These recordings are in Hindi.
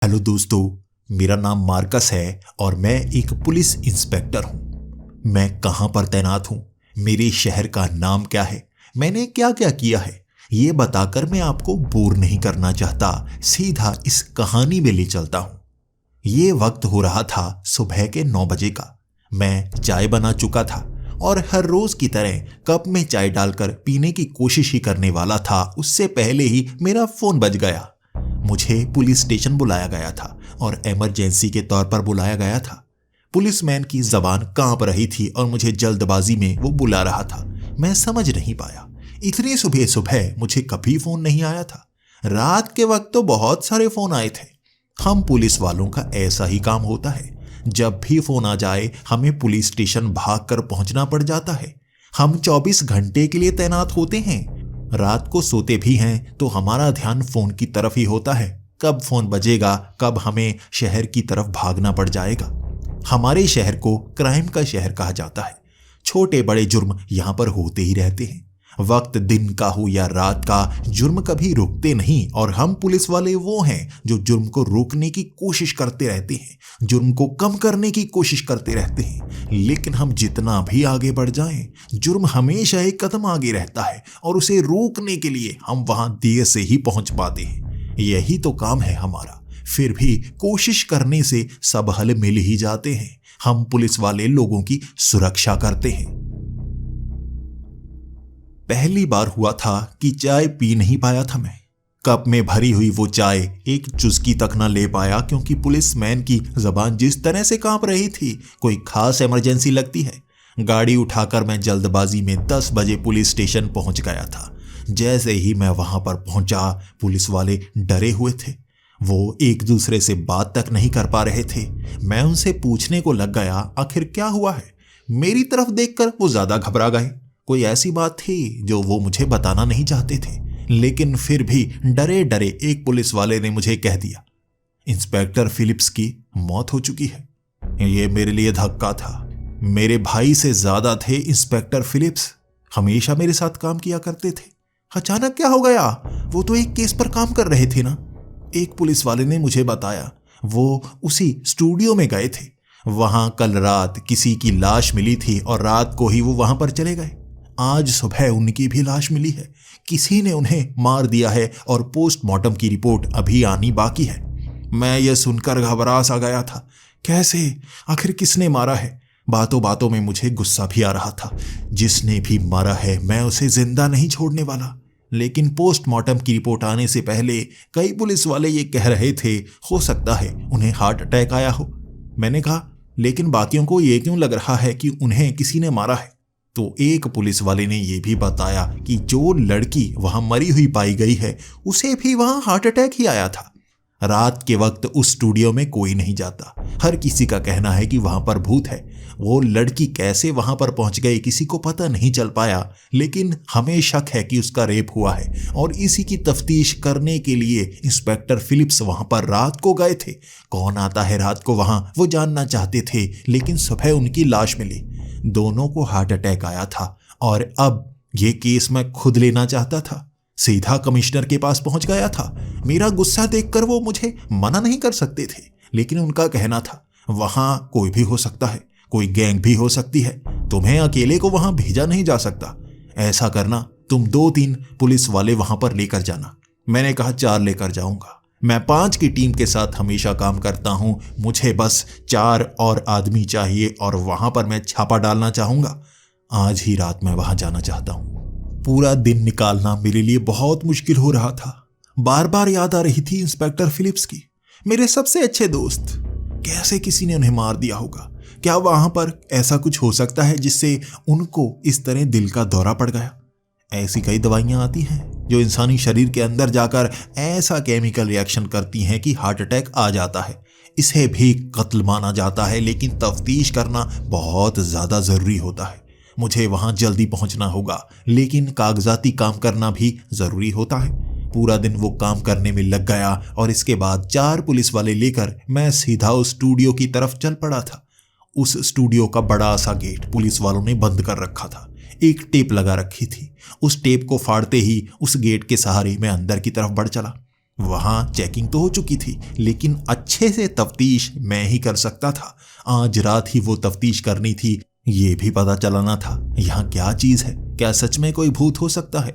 हेलो दोस्तों। मेरा नाम मार्कस है और मैं एक पुलिस इंस्पेक्टर हूँ। मैं कहाँ पर तैनात हूँ, मेरे शहर का नाम क्या है, मैंने क्या क्या किया है, ये बताकर मैं आपको बोर नहीं करना चाहता। सीधा इस कहानी में ले चलता हूँ। ये वक्त हो रहा था सुबह के 9 बजे का। मैं चाय बना चुका था और हर रोज की तरह कप में चाय डालकर पीने की कोशिश ही करने वाला था। उससे पहले ही मेरा फोन बज गया। मुझे पुलिस स्टेशन बुलाया गया था और इमरजेंसी के तौर पर बुलाया गया था। पुलिसमैन की जबान कांप रही थी और मुझे जल्दबाजी में वो बुला रहा था। मैं समझ नहीं पाया। इतनी सुबह सुबह मुझे कभी फोन नहीं आया था। रात के वक्त तो बहुत सारे फोन आए थे। हम पुलिस वालों का ऐसा ही काम होता है। जब भी फोन आ जाए हमें पुलिस स्टेशन भागकर पहुंचना पड़ जाता है। हम 24 घंटे के लिए तैनात होते हैं। रात को सोते भी हैं तो हमारा ध्यान फोन की तरफ ही होता है। कब फोन बजेगा, कब हमें शहर की तरफ भागना पड़ जाएगा। हमारे शहर को क्राइम का शहर कहा जाता है। छोटे बड़े जुर्म यहां पर होते ही रहते हैं। वक्त दिन का हो या रात का, जुर्म कभी रुकते नहीं और हम पुलिस वाले वो हैं जो जुर्म को रोकने की कोशिश करते रहते हैं, जुर्म को कम करने की कोशिश करते रहते हैं। लेकिन हम जितना भी आगे बढ़ जाएं, जुर्म हमेशा एक कदम आगे रहता है और उसे रोकने के लिए हम वहां देर से ही पहुंच पाते हैं। यही तो काम है हमारा। फिर भी कोशिश करने से सब हल मिल ही जाते हैं। हम पुलिस वाले लोगों की सुरक्षा करते हैं। पहली बार हुआ था कि चाय पी नहीं पाया था मैं। कप में भरी हुई वो चाय एक चुस्की तक न ले पाया क्योंकि पुलिसमैन की जबान जिस तरह से कांप रही थी, कोई खास इमरजेंसी लगती है। गाड़ी उठाकर मैं जल्दबाजी में 10 बजे पुलिस स्टेशन पहुंच गया था। जैसे ही मैं वहां पर पहुंचा, पुलिस वाले डरे हुए थे। वो एक दूसरे से बात तक नहीं कर पा रहे थे। मैं उनसे पूछने को लग गया, आखिर क्या हुआ है। मेरी तरफ देखकर वो ज्यादा घबरा गए। कोई ऐसी बात थी जो वो मुझे बताना नहीं चाहते थे। लेकिन फिर भी डरे डरे एक पुलिस वाले ने मुझे कह दिया, इंस्पेक्टर फिलिप्स की मौत हो चुकी है। ये मेरे लिए धक्का था। मेरे भाई से ज्यादा थे इंस्पेक्टर फिलिप्स। हमेशा मेरे साथ काम किया करते थे। अचानक क्या हो गया? वो तो एक केस पर काम कर रहे थे ना। एक पुलिस वाले ने मुझे बताया वो उसी स्टूडियो में गए थे। वहां कल रात किसी की लाश मिली थी और रात को ही वो वहां पर चले गए। आज सुबह उनकी भी लाश मिली है। किसी ने उन्हें मार दिया है और पोस्टमार्टम की रिपोर्ट अभी आनी बाकी है। मैं यह सुनकर घबरा सा गया था। कैसे? आखिर किसने मारा है? बातों बातों में मुझे गुस्सा भी आ रहा था। जिसने भी मारा है मैं उसे जिंदा नहीं छोड़ने वाला। लेकिन पोस्टमार्टम की रिपोर्ट आने से पहले कई पुलिस वाले ये कह रहे थे हो सकता है उन्हें हार्ट अटैक आया हो। मैंने कहा, लेकिन बाकियों को ये क्यों लग रहा है कि उन्हें किसी ने मारा है? तो एक पुलिस वाले ने यह भी बताया कि जो लड़की वहां मरी हुई पाई गई है उसे भी वहां हार्ट अटैक ही आया था। रात के वक्त उस स्टूडियो में कोई नहीं जाता। हर किसी का कहना है कि वहां पर भूत है। वो लड़की कैसे वहां पर पहुंच गई किसी को पता नहीं चल पाया, लेकिन हमें शक है कि उसका रेप हुआ है और इसी की तफ्तीश करने के लिए इंस्पेक्टर फिलिप्स वहां पर रात को गए थे। कौन आता है रात को वहां, वो जानना चाहते थे। लेकिन सुबह उनकी लाश मिली। दोनों को हार्ट अटैक आया था और अब ये केस मैं खुद लेना चाहता था। सीधा कमिश्नर के पास पहुंच गया था। मेरा गुस्सा देखकर वो मुझे मना नहीं कर सकते थे, लेकिन उनका कहना था वहां कोई भी हो सकता है, कोई गैंग भी हो सकती है। तुम्हें अकेले को वहां भेजा नहीं जा सकता। ऐसा करना, तुम 2-3 पुलिस वाले वहां पर लेकर जाना। मैंने कहा 4 लेकर जाऊंगा। मैं 5 की टीम के साथ हमेशा काम करता हूं। मुझे बस 4 और आदमी चाहिए और वहां पर मैं छापा डालना चाहूंगा। आज ही रात मैं वहां जाना चाहता हूं। पूरा दिन निकालना मेरे लिए बहुत मुश्किल हो रहा था। बार बार याद आ रही थी इंस्पेक्टर फिलिप्स की, मेरे सबसे अच्छे दोस्त। कैसे किसी ने उन्हें मार दिया होगा? क्या वहां पर ऐसा कुछ हो सकता है जिससे उनको इस तरह दिल का दौरा पड़ गया? ऐसी कई दवाइयां आती हैं जो इंसानी शरीर के अंदर जाकर ऐसा केमिकल रिएक्शन करती हैं कि हार्ट अटैक आ जाता है। इसे भी कत्ल माना जाता है, लेकिन तफ्तीश करना बहुत ज्यादा जरूरी होता है। मुझे वहां जल्दी पहुंचना होगा, लेकिन कागजाती काम करना भी जरूरी होता है। पूरा दिन वो काम करने में लग गया और इसके बाद 4 पुलिस वाले लेकर मैं सीधा उस स्टूडियो की तरफ चल पड़ा था। उस स्टूडियो का बड़ा सा गेट पुलिस वालों ने बंद कर रखा था। एक टेप लगा रखी थी। उस टेप को फाड़ते ही उस गेट के सहारे मैं अंदर की तरफ बढ़ चला। वहां चेकिंग तो हो चुकी थी, लेकिन अच्छे से तफ्तीश मैं ही कर सकता था। आज रात ही वो तफ्तीश करनी थी। ये भी पता चलाना था यहाँ क्या चीज है, क्या सच में कोई भूत हो सकता है।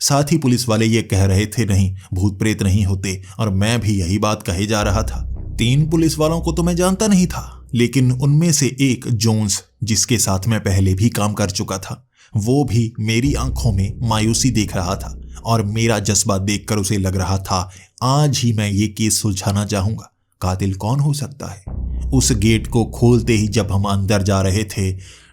साथ ही पुलिस वाले ये कह रहे थे नहीं, भूत प्रेत नहीं होते, और मैं भी यही बात कहे जा रहा था। 3 पुलिस वालों को तो मैं जानता नहीं था, लेकिन उनमें से एक जोन्स, जिसके साथ मैं पहले भी काम कर चुका था, वो भी मेरी आंखों में मायूसी देख रहा था और मेरा जज्बा देखकर उसे लग रहा था आज ही मैं ये केस सुलझाना चाहूंगा। कातिल कौन हो सकता है? उस गेट को खोलते ही जब हम अंदर जा रहे थे,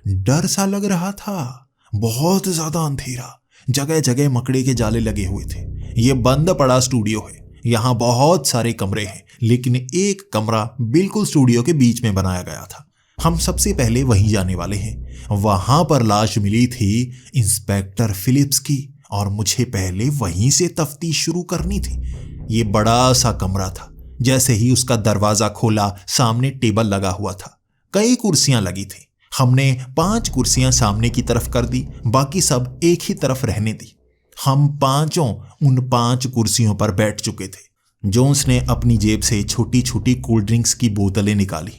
डर सा लग रहा था। बहुत ज्यादा अंधेरा, जगह जगह मकड़े के जाले लगे हुए थे। ये बंद पड़ा स्टूडियो है। यहाँ बहुत सारे कमरे हैं, लेकिन एक कमरा बिल्कुल स्टूडियो के बीच में बनाया गया था। हम सबसे पहले वहीं जाने वाले हैं। वहां पर लाश मिली थी इंस्पेक्टर फिलिप्स की, और मुझे पहले वहीं से तफ्तीश शुरू करनी थी। ये बड़ा सा कमरा था। जैसे ही उसका दरवाजा खोला, सामने टेबल लगा हुआ था, कई कुर्सियां लगी थी। हमने 5 कुर्सियां सामने की तरफ कर दी, बाकी सब एक ही तरफ रहने दी। हम पांचों उन 5 कुर्सियों पर बैठ चुके थे। जोन्स ने अपनी जेब से छोटी छोटी कोल्ड ड्रिंक्स की बोतलें निकाली।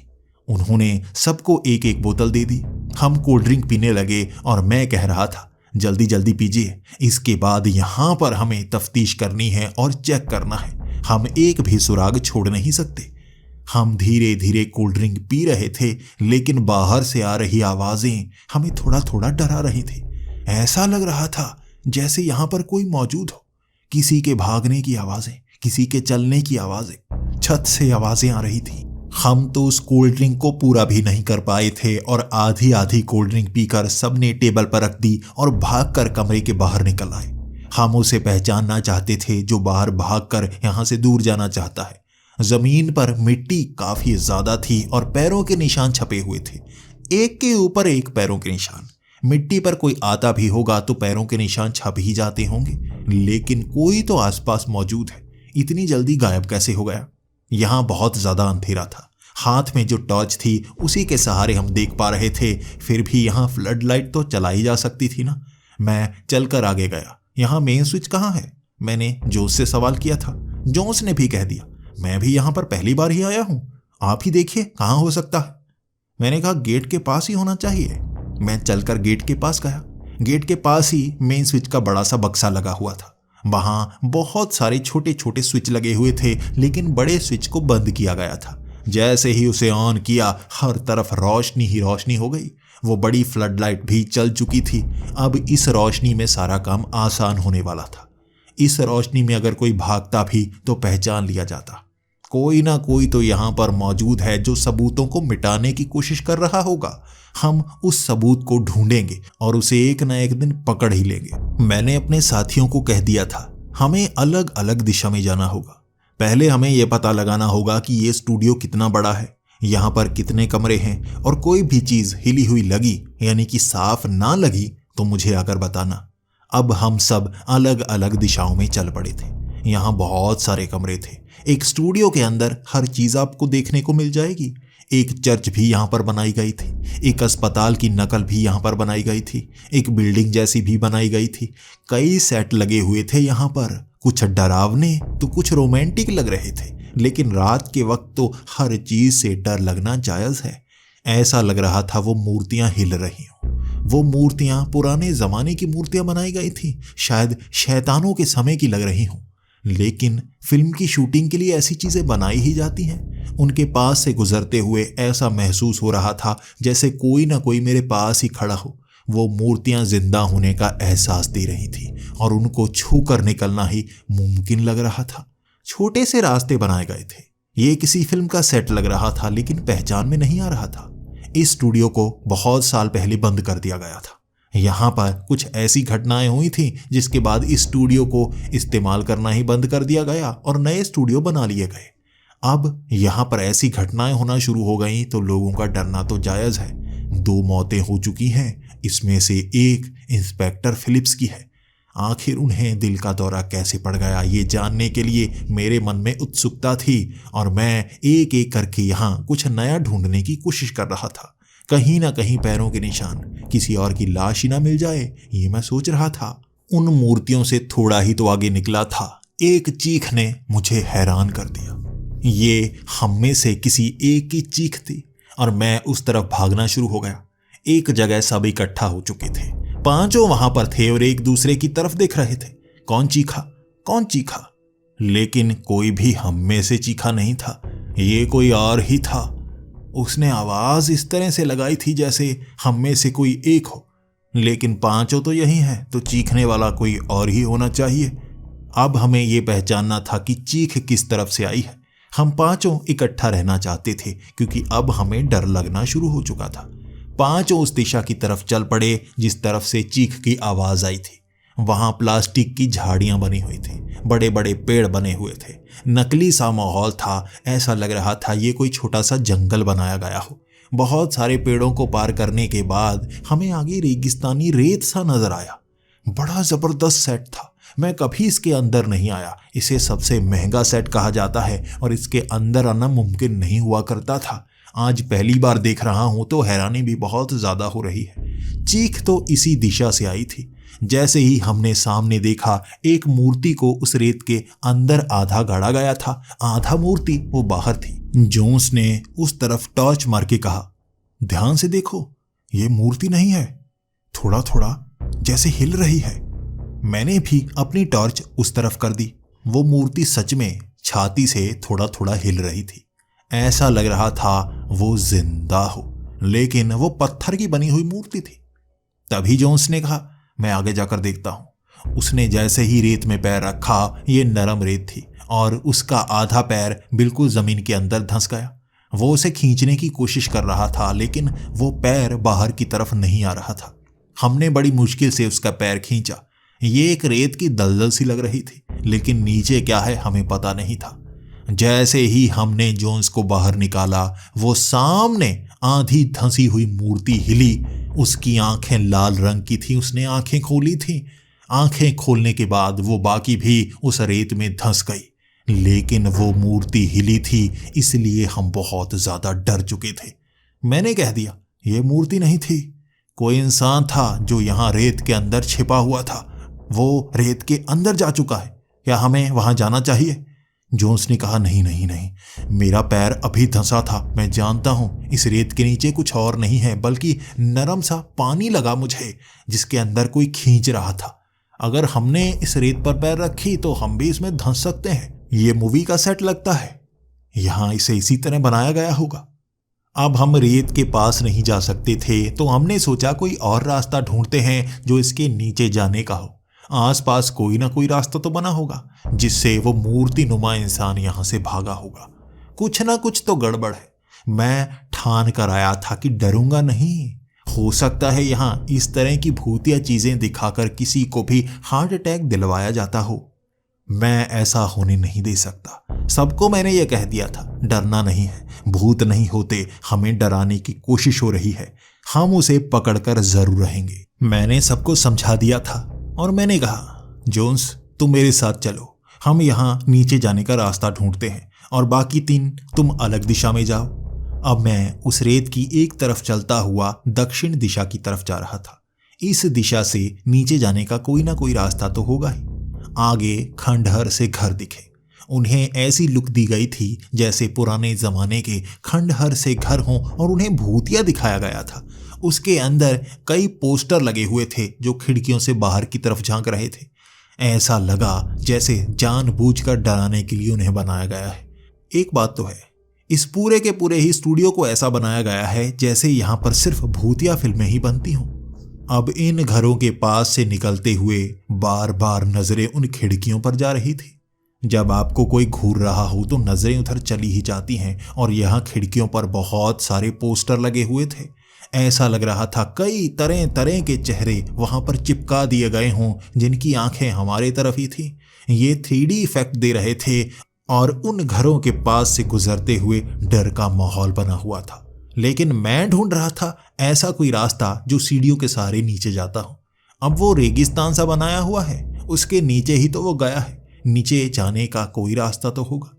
उन्होंने सबको एक एक बोतल दे दी। हम कोल्ड ड्रिंक पीने लगे और मैं कह रहा था जल्दी जल्दी पीजिए, इसके बाद यहां पर हमें तफ्तीश करनी है और चेक करना है। हम एक भी सुराग छोड़ नहीं सकते। हम धीरे धीरे कोल्ड ड्रिंक पी रहे थे, लेकिन बाहर से आ रही आवाजें हमें थोड़ा थोड़ा डरा रही थी। ऐसा लग रहा था जैसे यहां पर कोई मौजूद हो। किसी के भागने की आवाजें, किसी के चलने की आवाजें, छत से आवाजें आ रही थी। हम तो उस कोल्ड ड्रिंक को पूरा भी नहीं कर पाए थे और आधी आधी कोल्ड ड्रिंक पीकर सबने टेबल पर रख दी और भागकर कमरे के बाहर निकल आए। हम उसे पहचानना चाहते थे जो बाहर भागकर यहां से दूर जाना चाहता है। जमीन पर मिट्टी काफी ज्यादा थी और पैरों के निशान छपे हुए थे, एक के ऊपर एक पैरों के निशान। मिट्टी पर कोई आता भी होगा तो पैरों के निशान छप ही जाते होंगे, लेकिन कोई तो आसपास मौजूद है। इतनी जल्दी गायब कैसे हो गया? यहां बहुत ज्यादा अंधेरा था। हाथ में जो टॉर्च थी उसी के सहारे हम देख पा रहे थे। फिर भी यहां फ्लड लाइट तो चलाई जा सकती थी ना। मैं चलकर आगे गया। यहां मेन स्विच कहाँ है? मैंने जोस से सवाल किया था। जोस ने भी कह दिया, मैं भी यहां पर पहली बार ही आया हूं, आप ही देखिए कहां हो सकता है। मैंने कहा गेट के पास ही होना चाहिए। मैं चलकर गेट के पास गया। गेट के पास ही मेन स्विच का बड़ा सा बक्सा लगा हुआ था। वहां बहुत सारे छोटे छोटे स्विच लगे हुए थे, लेकिन बड़े स्विच को बंद किया गया था। जैसे ही उसे ऑन किया, हर तरफ रोशनी ही रोशनी हो गई। वो बड़ी फ्लड लाइट भी चल चुकी थी। अब इस रोशनी में सारा काम आसान होने वाला था। इस रोशनी में अगर कोई भागता भी तो पहचान लिया जाता। कोई ना कोई तो यहां पर मौजूद है जो सबूतों को मिटाने की कोशिश कर रहा होगा। हम उस सबूत को ढूंढेंगे और उसे एक न एक दिन पकड़ ही लेंगे। मैंने अपने साथियों को कह दिया था, हमें अलग अलग दिशा में जाना होगा। पहले हमें यह पता लगाना होगा कि ये स्टूडियो कितना बड़ा है, यहाँ पर कितने कमरे हैं, और कोई भी चीज हिली हुई लगी यानी कि साफ ना लगी तो मुझे आकर बताना। अब हम सब अलग अलग दिशाओं में चल पड़े थे। यहाँ बहुत सारे कमरे थे। एक स्टूडियो के अंदर हर चीज आपको देखने को मिल जाएगी। एक चर्च भी यहाँ पर बनाई गई थी। एक अस्पताल की नकल भी यहाँ पर बनाई गई थी। एक बिल्डिंग जैसी भी बनाई गई थी। कई सेट लगे हुए थे यहाँ पर, कुछ डरावने तो कुछ रोमांटिक लग रहे थे। लेकिन रात के वक्त तो हर चीज से डर लगना जायज है। ऐसा लग रहा था वो मूर्तियां हिल रही हों। वो मूर्तियां पुराने जमाने की मूर्तियां बनाई गई थी, शायद शैतानों के समय की लग रही हों। लेकिन फिल्म की शूटिंग के लिए ऐसी चीजें बनाई ही जाती हैं। उनके पास से गुजरते हुए ऐसा महसूस हो रहा था जैसे कोई ना कोई मेरे पास ही खड़ा हो। वो मूर्तियां जिंदा होने का एहसास दे रही थी और उनको छू कर निकलना ही मुमकिन लग रहा था। छोटे से रास्ते बनाए गए थे। ये किसी फिल्म का सेट लग रहा था, लेकिन पहचान में नहीं आ रहा था। इस स्टूडियो को बहुत साल पहले बंद कर दिया गया था। यहाँ पर कुछ ऐसी घटनाएं हुई थी जिसके बाद इस स्टूडियो को इस्तेमाल करना ही बंद कर दिया गया और नए स्टूडियो बना लिए गए। अब यहाँ पर ऐसी घटनाएं होना शुरू हो गई तो लोगों का डरना तो जायज है। 2 मौतें हो चुकी हैं, इसमें से एक इंस्पेक्टर फिलिप्स की है। आखिर उन्हें दिल का दौरा कैसे पड़ गया, ये जानने के लिए मेरे मन में उत्सुकता थी और मैं एक एक करके यहाँ कुछ नया ढूंढने की कोशिश कर रहा था। कहीं ना कहीं पैरों के निशान, किसी और की लाश ही ना मिल जाए, ये मैं सोच रहा था। उन मूर्तियों से थोड़ा ही तो आगे निकला था एक चीख ने मुझे हैरान कर दिया। ये हम में से किसी एक की चीख थी और मैं उस तरफ भागना शुरू हो गया। एक जगह सब इकट्ठा हो चुके थे, पांचों वहां पर थे और एक दूसरे की तरफ देख रहे थे। कौन चीखा, कौन चीखा? लेकिन कोई भी हम में से चीखा नहीं था, ये कोई और ही था। उसने आवाज इस तरह से लगाई थी जैसे हम में से कोई एक हो, लेकिन पांचों तो यही हैं, तो चीखने वाला कोई और ही होना चाहिए। अब हमें यह पहचानना था कि चीख किस तरफ से आई है। हम पांचों इकट्ठा रहना चाहते थे क्योंकि अब हमें डर लगना शुरू हो चुका था। पांचों उस दिशा की तरफ चल पड़े जिस तरफ से चीख की आवाज आई थी। वहां प्लास्टिक की झाड़ियां बनी हुई थी, बड़े बड़े पेड़ बने हुए थे, नकली सा माहौल था। ऐसा लग रहा था ये कोई छोटा सा जंगल बनाया गया हो। बहुत सारे पेड़ों को पार करने के बाद हमें आगे रेगिस्तानी रेत सा नजर आया। बड़ा जबरदस्त सेट था, मैं कभी इसके अंदर नहीं आया। इसे सबसे महंगा सेट कहा जाता है और इसके अंदर आना मुमकिन नहीं हुआ करता था। आज पहली बार देख रहा हूं तो हैरानी भी बहुत ज्यादा हो रही है। चीख तो इसी दिशा से आई थी। जैसे ही हमने सामने देखा, एक मूर्ति को उस रेत के अंदर आधा गाड़ा गया था, आधा मूर्ति वो बाहर थी। जोन्स ने उस तरफ टॉर्च मार के कहा, ध्यान से देखो, ये मूर्ति नहीं है, थोड़ा थोड़ा जैसे हिल रही है। मैंने भी अपनी टॉर्च उस तरफ कर दी। वो मूर्ति सच में छाती से थोड़ा थोड़ा हिल रही थी। ऐसा लग रहा था वो जिंदा हो, लेकिन वो पत्थर की बनी हुई मूर्ति थी। तभी जोन्स ने कहा, मैं आगे जाकर देखता हूं। उसने जैसे ही रेत में पैर रखा, ये नरम रेत थी और उसका आधा पैर बिल्कुल जमीन के अंदर धंस गया। वो उसे खींचने की कोशिश कर रहा था, लेकिन वो पैर बाहर की तरफ नहीं आ रहा था। हमने बड़ी मुश्किल से उसका पैर खींचा। ये एक रेत की दलदल सी लग रही थी, लेकिन नीचे क्या है हमें पता नहीं था। जैसे ही हमने जोन्स को बाहर निकाला, वो सामने आधी धंसी हुई मूर्ति हिली। उसकी आंखें लाल रंग की थी। उसने आंखें खोली थी। आंखें खोलने के बाद वो बाकी भी उस रेत में धंस गई, लेकिन वो मूर्ति हिली थी, इसलिए हम बहुत ज्यादा डर चुके थे। मैंने कह दिया, ये मूर्ति नहीं थी, कोई इंसान था जो यहाँ रेत के अंदर छिपा हुआ था। वो रेत के अंदर जा चुका है। क्या हमें वहां जाना चाहिए? जोन्स ने कहा, नहीं नहीं नहीं, मेरा पैर अभी धंसा था। मैं जानता हूं इस रेत के नीचे कुछ और नहीं है, बल्कि नरम सा पानी लगा मुझे, जिसके अंदर कोई खींच रहा था। अगर हमने इस रेत पर पैर रखी तो हम भी इसमें धंस सकते हैं। ये मूवी का सेट लगता है, यहां इसे इसी तरह बनाया गया होगा। अब हम रेत के पास नहीं जा सकते थे, तो हमने सोचा कोई और रास्ता ढूंढते हैं जो इसके नीचे जाने का हो। आसपास कोई ना कोई रास्ता तो बना होगा जिससे वो मूर्ति नुमा इंसान यहां से भागा होगा। कुछ ना कुछ तो गड़बड़ है। मैं ठान कर आया था कि डरूंगा नहीं। हो सकता है यहां इस तरह की भूतिया चीजें दिखाकर किसी को भी हार्ट अटैक दिलवाया जाता हो। मैं ऐसा होने नहीं दे सकता। सबको मैंने यह कह दिया था, डरना नहीं है, भूत नहीं होते, हमें डराने की कोशिश हो रही है, हम उसे पकड़कर जरूर रहेंगे। मैंने सबको समझा दिया था और मैंने कहा, जोन्स तुम मेरे साथ चलो, हम यहाँ नीचे जाने का रास्ता ढूंढते हैं और बाकी तीन तुम अलग दिशा में जाओ। अब मैं उस रेत की एक तरफ चलता हुआ दक्षिण दिशा की तरफ जा रहा था। इस दिशा से नीचे जाने का कोई ना कोई रास्ता तो होगा ही। आगे खंडहर से घर दिखे। उन्हें ऐसी लुक दी गई थी जैसे पुराने जमाने के खंडहर से घर हों और उन्हें भूतिया दिखाया गया था। उसके अंदर कई पोस्टर लगे हुए थे जो खिड़कियों से बाहर की तरफ झांक रहे थे। ऐसा लगा जैसे जानबूझकर डराने के लिए उन्हें बनाया गया है। एक बात तो है, इस पूरे के पूरे ही स्टूडियो को ऐसा बनाया गया है जैसे यहाँ पर सिर्फ भूतिया फिल्में ही बनती हों। अब इन घरों के पास से निकलते हुए बार बार नजरें उन खिड़कियों पर जा रही थी। जब आपको कोई घूर रहा हो तो नजरें उधर चली ही जाती हैं, और यहाँ खिड़कियों पर बहुत सारे पोस्टर लगे हुए थे। ऐसा लग रहा था कई तरह तरह के चेहरे वहां पर चिपका दिए गए हों जिनकी आंखें हमारे तरफ ही थी। ये 3D इफेक्ट दे रहे थे और उन घरों के पास से गुजरते हुए डर का माहौल बना हुआ था। लेकिन मैं ढूंढ रहा था ऐसा कोई रास्ता जो सीढ़ियों के सहारे नीचे जाता हो। अब वो रेगिस्तान सा बनाया हुआ है, उसके नीचे ही तो वो गया है, नीचे जाने का कोई रास्ता तो होगा।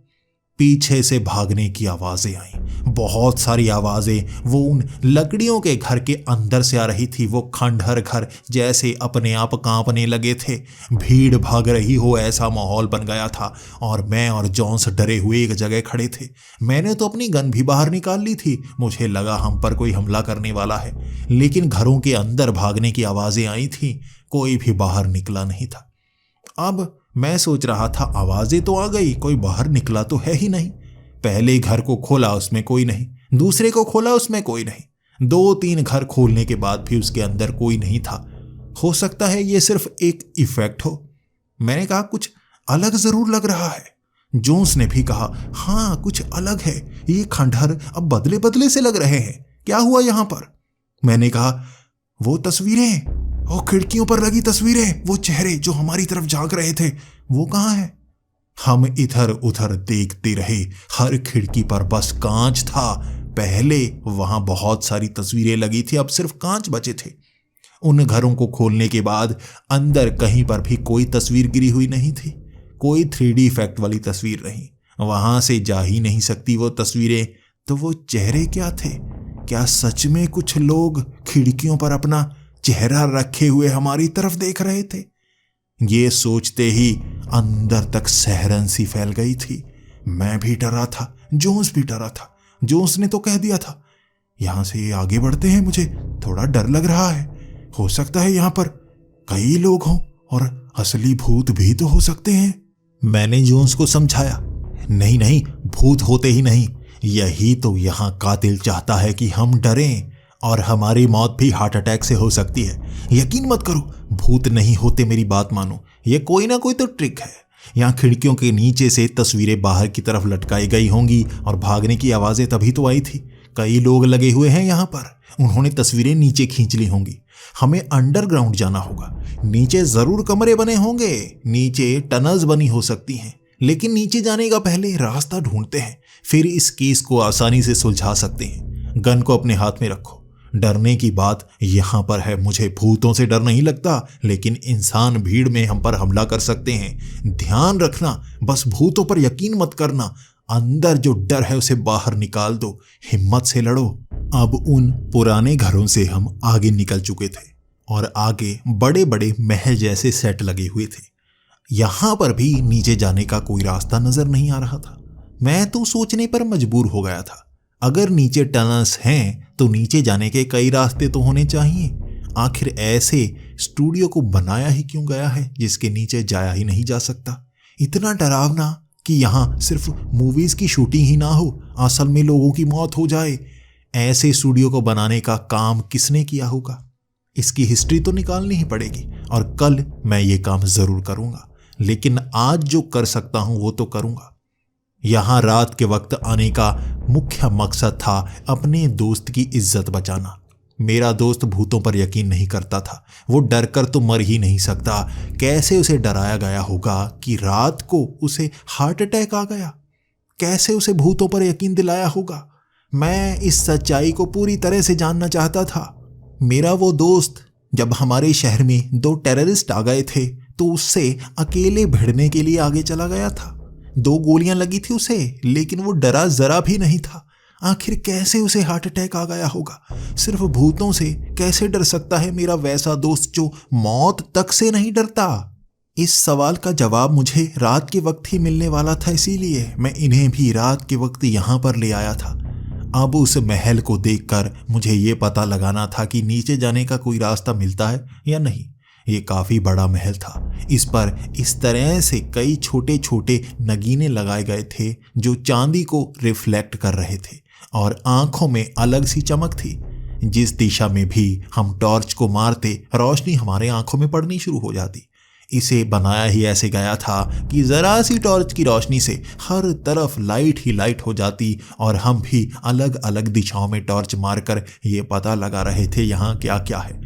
पीछे से भागने की आवाजें आईं, बहुत सारी आवाजें वो उन लकड़ियों के घर के अंदर से आ रही थी। वो खंडहर घर जैसे अपने आप कांपने लगे थे। भीड़ भाग रही हो ऐसा माहौल बन गया था और मैं और जॉन्स डरे हुए एक जगह खड़े थे। मैंने तो अपनी गन भी बाहर निकाल ली थी। मुझे लगा हम पर कोई हमला करने वाला है, लेकिन घरों के अंदर भागने की आवाजें आई थी। कोई भी बाहर निकला नहीं था। अब मैं सोच रहा था आवाजें तो आ गई, कोई बाहर निकला तो है ही नहीं। पहले घर को खोला, उसमें कोई नहीं। दूसरे को खोला, उसमें कोई नहीं। 2-3 घर खोलने के बाद भी उसके अंदर कोई नहीं था। हो सकता है ये सिर्फ एक इफेक्ट हो। मैंने कहा कुछ अलग जरूर लग रहा है। जोन्स ने भी कहा हाँ कुछ अलग है, ये खंडहर अब बदले बदले से लग रहे हैं। क्या हुआ यहां पर? मैंने कहा वो तस्वीरें, वो खिड़कियों पर लगी तस्वीरें, वो चेहरे जो हमारी तरफ झांक रहे थे, वो कहाँ है? हम इधर उधर देखते रहे। हर खिड़की पर बस कांच था। पहले वहां बहुत सारी तस्वीरें लगी थी, अब सिर्फ कांच बचे थे। उन घरों को खोलने के बाद अंदर कहीं पर भी कोई तस्वीर गिरी हुई नहीं थी। कोई 3D इफेक्ट वाली तस्वीर नहीं। वहां से जा ही नहीं सकती वो तस्वीरें। तो वो चेहरे क्या थे? क्या सच में कुछ लोग खिड़कियों पर अपना चेहरा रखे हुए हमारी तरफ देख रहे थे? ये सोचते ही अंदर तक सहरन सी फैल गई थी। मैं भी डरा था, जोन्स भी डरा था। जोन्स ने तो कह दिया था यहां से आगे बढ़ते हैं, मुझे थोड़ा डर लग रहा है। हो सकता है यहां पर कई लोग हों और असली भूत भी तो हो सकते हैं। मैंने जोन्स को समझाया नहीं नहीं, भूत होते ही नहीं, यही तो यहां कातिल चाहता है कि हम डरें और हमारी मौत भी हार्ट अटैक से हो सकती है। यकीन मत करो, भूत नहीं होते, मेरी बात मानो। ये कोई ना कोई तो ट्रिक है। यहाँ खिड़कियों के नीचे से तस्वीरें बाहर की तरफ लटकाई गई होंगी और भागने की आवाजें तभी तो आई थी। कई लोग लगे हुए हैं यहाँ पर, उन्होंने तस्वीरें नीचे खींच ली होंगी। हमें अंडरग्राउंड जाना होगा। नीचे जरूर कमरे बने होंगे, नीचे टनल्स बनी हो सकती हैं, लेकिन नीचे जाने का पहले रास्ता ढूंढते हैं, फिर इस केस को आसानी से सुलझा सकते हैं। गन को अपने हाथ में रखो। डरने की बात यहां पर है। मुझे भूतों से डर नहीं लगता, लेकिन इंसान भीड़ में हम पर हमला कर सकते हैं। ध्यान रखना, बस भूतों पर यकीन मत करना। अंदर जो डर है उसे बाहर निकाल दो, हिम्मत से लड़ो। अब उन पुराने घरों से हम आगे निकल चुके थे और आगे बड़े बड़े महल जैसे सेट लगे हुए थे। यहां पर भी नीचे जाने का कोई रास्ता नजर नहीं आ रहा था। मैं तो सोचने पर मजबूर हो गया था, अगर नीचे टनल्स हैं तो नीचे जाने के कई रास्ते तो होने चाहिए। आखिर ऐसे स्टूडियो को बनाया ही क्यों गया है जिसके नीचे जाया ही नहीं जा सकता? इतना डरावना कि यहाँ सिर्फ मूवीज की शूटिंग ही ना हो, असल में लोगों की मौत हो जाए। ऐसे स्टूडियो को बनाने का काम किसने किया होगा? इसकी हिस्ट्री तो निकालनी ही पड़ेगी और कल मैं ये काम जरूर करूंगा। लेकिन आज जो कर सकता हूं वो तो करूंगा। यहां रात के वक्त आने का मुख्य मकसद था अपने दोस्त की इज्जत बचाना। मेरा दोस्त भूतों पर यकीन नहीं करता था, वो डर कर तो मर ही नहीं सकता। कैसे उसे डराया गया होगा कि रात को उसे हार्ट अटैक आ गया? कैसे उसे भूतों पर यकीन दिलाया होगा? मैं इस सच्चाई को पूरी तरह से जानना चाहता था। मेरा वो दोस्त जब हमारे शहर में 2 टेररिस्ट आ गए थे तो उससे अकेले भिड़ने के लिए आगे चला गया था। 2 गोलियां लगी थी उसे, लेकिन वो डरा जरा भी नहीं था। आखिर कैसे उसे हार्ट अटैक आ गया होगा? सिर्फ भूतों से कैसे डर सकता है मेरा वैसा दोस्त जो मौत तक से नहीं डरता? इस सवाल का जवाब मुझे रात के वक्त ही मिलने वाला था, इसीलिए मैं इन्हें भी रात के वक्त यहां पर ले आया था। अब उस महल को देखकर मुझे ये पता लगाना था कि नीचे जाने का कोई रास्ता मिलता है या नहीं। ये काफी बड़ा महल था। इस पर इस तरह से कई छोटे छोटे नगीने लगाए गए थे जो चांदी को रिफ्लेक्ट कर रहे थे और आंखों में अलग सी चमक थी। जिस दिशा में भी हम टॉर्च को मारते, रोशनी हमारे आंखों में पड़नी शुरू हो जाती। इसे बनाया ही ऐसे गया था कि जरा सी टॉर्च की रोशनी से हर तरफ लाइट ही लाइट हो जाती और हम भी अलग अलग दिशाओं में टॉर्च मारकर ये पता लगा रहे थे यहाँ क्या क्या है।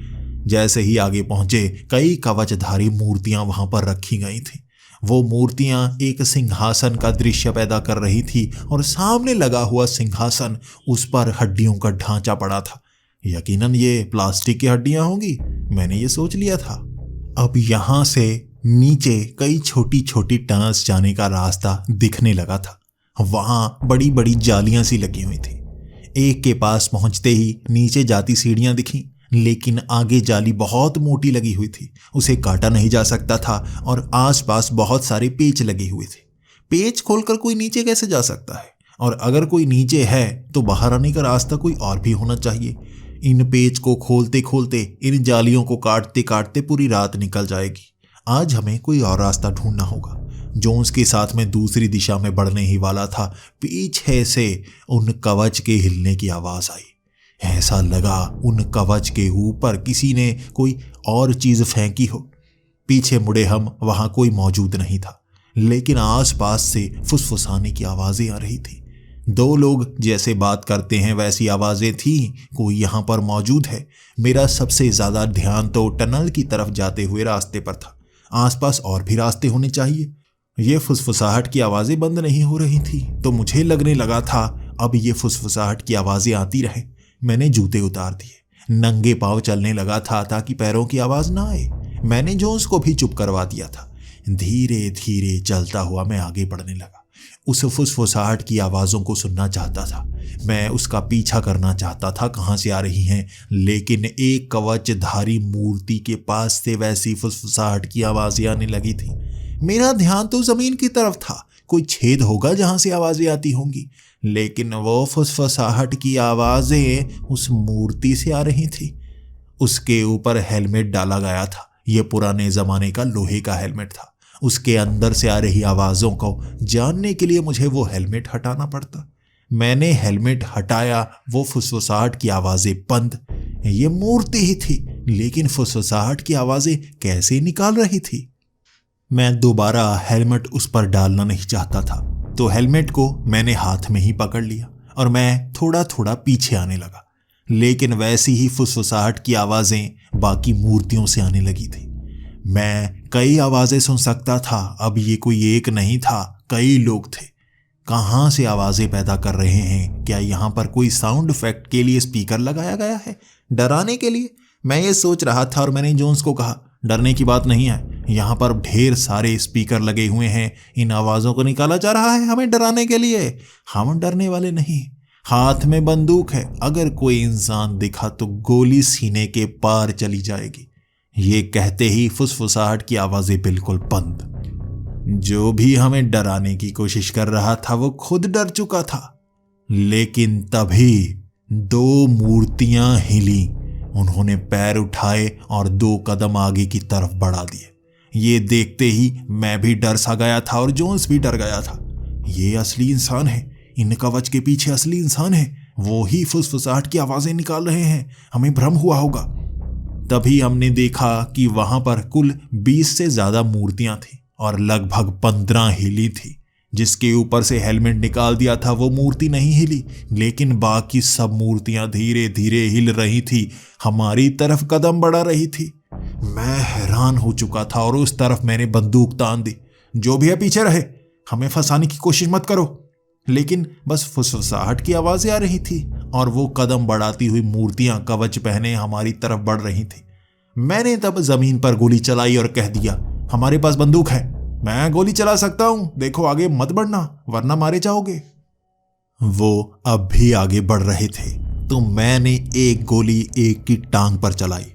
जैसे ही आगे पहुंचे, कई कवचधारी मूर्तियां वहां पर रखी गई थी। वो मूर्तियां एक सिंहासन का दृश्य पैदा कर रही थी और सामने लगा हुआ सिंहासन, उस पर हड्डियों का ढांचा पड़ा था। यकीनन ये प्लास्टिक की हड्डियां होंगी, मैंने ये सोच लिया था। अब यहां से नीचे कई छोटी छोटी टनल्स जाने का रास्ता दिखने लगा था। वहां बड़ी बड़ी जालियां सी लगी हुई थी। एक के पास पहुंचते ही नीचे जाती सीढ़ियां दिखीं, लेकिन आगे जाली बहुत मोटी लगी हुई थी, उसे काटा नहीं जा सकता था और आसपास बहुत सारे पेच लगे हुए थे। पेच खोलकर कोई नीचे कैसे जा सकता है, और अगर कोई नीचे है तो बाहर आने का रास्ता कोई और भी होना चाहिए। इन पेच को खोलते खोलते, इन जालियों को काटते काटते पूरी रात निकल जाएगी। आज हमें कोई और रास्ता ढूंढना होगा। जोन्स के साथ में दूसरी दिशा में बढ़ने ही वाला था, पीछे से उन कवच के हिलने की आवाज आई। ऐसा लगा उन कवच के ऊपर किसी ने कोई और चीज फेंकी हो। पीछे मुड़े हम, वहां कोई मौजूद नहीं था, लेकिन आसपास से फुसफुसाने की आवाजें आ रही थी। दो लोग जैसे बात करते हैं वैसी आवाजें थी। कोई यहां पर मौजूद है। मेरा सबसे ज्यादा ध्यान तो टनल की तरफ जाते हुए रास्ते पर था। आसपास और भी रास्ते होने चाहिए। ये फुसफुसाहट की आवाजें बंद नहीं हो रही थी, तो मुझे लगने लगा था अब ये फुसफुसाहट की आवाजें आती रहे। मैंने जूते उतार दिए, नंगे पांव चलने लगा था ताकि पैरों की आवाज ना आए। मैंने जोन्स को भी चुप करवा दिया था। धीरे धीरे चलता हुआ मैं आगे बढ़ने लगा। उस फुसफुसाहट की आवाजों को सुनना चाहता था। मैं उसका पीछा करना चाहता था, कहां से आ रही हैं, लेकिन एक कवचधारी मूर्ति के पास से वैसी फुसफुसाहट की आवाजें आने लगी थी। मेरा ध्यान तो जमीन की तरफ था। कोई छेद होगा जहां से आवाजें आती होंगी, लेकिन वो फुसफुसाहट की आवाजें उस मूर्ति से आ रही थी। उसके ऊपर हेलमेट डाला गया था। यह पुराने जमाने का लोहे का हेलमेट था। उसके अंदर से आ रही आवाजों को जानने के लिए मुझे वो हेलमेट हटाना पड़ता। मैंने हेलमेट हटाया। वो फुसफुसाहट की आवाजें बंद। ये मूर्ति ही थी, लेकिन फुसफुसाहट की आवाजें कैसे निकाल रही थी? मैं दोबारा हेलमेट उस पर डालना नहीं चाहता था, तो हेलमेट को मैंने हाथ में ही पकड़ लिया और मैं थोड़ा थोड़ा पीछे आने लगा। लेकिन वैसी ही फुसफुसाहट की आवाजें बाकी मूर्तियों से आने लगी थी। मैं कई आवाजें सुन सकता था। अब ये कोई एक नहीं था, कई लोग थे। कहां से आवाजें पैदा कर रहे हैं? क्या यहां पर कोई साउंड इफेक्ट के लिए स्पीकर लगाया गया है, डराने के लिए? मैं ये सोच रहा था और मैंने जोन्स को कहा, डरने की बात नहीं है, यहां पर ढेर सारे स्पीकर लगे हुए हैं। इन आवाजों को निकाला जा रहा है हमें डराने के लिए। हम डरने वाले नहीं। हाथ में बंदूक है। अगर कोई इंसान दिखा तो गोली सीने के पार चली जाएगी। ये कहते ही फुसफुसाहट की आवाजें बिल्कुल बंद। जो भी हमें डराने की कोशिश कर रहा था वो खुद डर चुका था। लेकिन तभी दो मूर्तियां हिली। उन्होंने पैर उठाए और 2 कदम आगे की तरफ बढ़ा दिए। ये देखते ही मैं भी डर सा गया था और जोन्स भी डर गया था। ये असली इंसान है। इन कवच के पीछे असली इंसान है। वो ही फुसफुसाहट की आवाजें निकाल रहे हैं। हमें भ्रम हुआ होगा। तभी हमने देखा कि वहां पर कुल 20 से ज्यादा मूर्तियां थी और लगभग 15 हिली थी। जिसके ऊपर से हेलमेट निकाल दिया था वो मूर्ति नहीं हिली, लेकिन बाकी सब मूर्तियां धीरे धीरे हिल रही थी, हमारी तरफ कदम बढ़ा रही थी। मैं हैरान हो चुका था और उस तरफ मैंने बंदूक तान दी। जो भी है पीछे रहे, हमें फंसाने की कोशिश मत करो। लेकिन बस फुसफुसाहट की आवाजें आ रही थी और वो कदम बढ़ाती हुई मूर्तियां कवच पहने हमारी तरफ बढ़ रही थी। मैंने तब जमीन पर गोली चलाई और कह दिया, हमारे पास बंदूक है, मैं गोली चला सकता हूं, देखो आगे मत बढ़ना वरना मारे जाओगे। वो अब भी आगे बढ़ रहे थे तो मैंने एक गोली एक की टांग पर चलाई।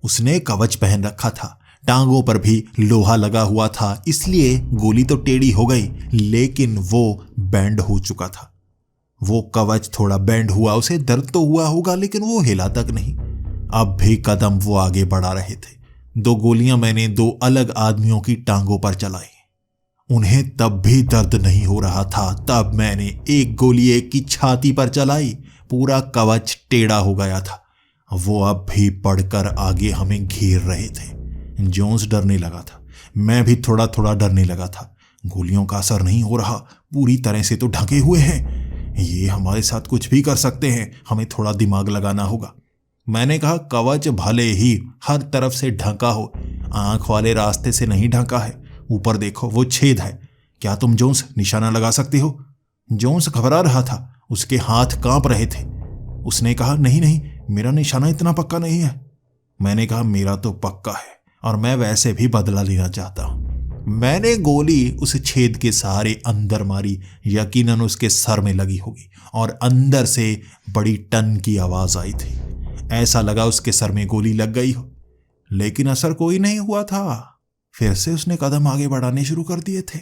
उसने कवच पहन रखा था, टांगों पर भी लोहा लगा हुआ था, इसलिए गोली तो टेढ़ी हो गई, लेकिन वो बेंड हो चुका था। वो कवच थोड़ा बेंड हुआ, उसे दर्द तो हुआ होगा, लेकिन वो हिला तक नहीं। अब भी कदम वो आगे बढ़ा रहे थे। 2 गोलियां मैंने 2 अलग आदमियों की टांगों पर चलाई। उन्हें तब भी दर्द नहीं हो रहा था। तब मैंने एक गोली एक की छाती पर चलाई। पूरा कवच टेढ़ा हो गया था। वो अब भी बढ़कर आगे हमें घेर रहे थे। जोन्स डरने लगा था, मैं भी थोड़ा थोड़ा डरने लगा था। गोलियों का असर नहीं हो रहा, पूरी तरह से तो ढके हुए हैं। ये हमारे साथ कुछ भी कर सकते हैं, हमें थोड़ा दिमाग लगाना होगा। मैंने कहा, कवच भले ही हर तरफ से ढका हो, आंख वाले रास्ते से नहीं ढका है। ऊपर देखो, वो छेद है। क्या तुम जोन्स निशाना लगा सकते हो? जोन्स घबरा रहा था, उसके हाथ कांप रहे थे। उसने कहा, नहीं नहीं, मेरा निशाना इतना पक्का नहीं है। मैंने कहा, मेरा तो पक्का है और मैं वैसे भी बदला लेना चाहता हूं। मैंने गोली उस छेद के सहारे अंदर मारी। यकीनन उसके सर में लगी होगी और अंदर से बड़ी टन की आवाज आई थी। ऐसा लगा उसके सर में गोली लग गई हो, लेकिन असर कोई नहीं हुआ था। फिर से उसने कदम आगे बढ़ाने शुरू कर दिए थे।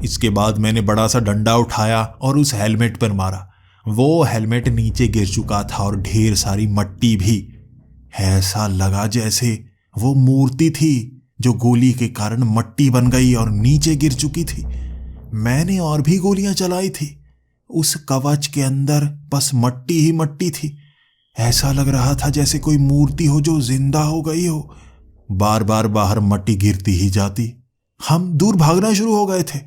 इसके बाद मैंने बड़ा सा डंडा उठाया और उस हेलमेट पर मारा। वो हेलमेट नीचे गिर चुका था और ढेर सारी मट्टी भी। ऐसा लगा जैसे वो मूर्ति थी जो गोली के कारण मट्टी बन गई और नीचे गिर चुकी थी। मैंने और भी गोलियां चलाई थी। उस कवच के अंदर बस मट्टी ही मट्टी थी। ऐसा लग रहा था जैसे कोई मूर्ति हो जो जिंदा हो गई हो। बार बार बाहर मट्टी गिरती ही जाती। हम दूर भागना शुरू हो गए थे।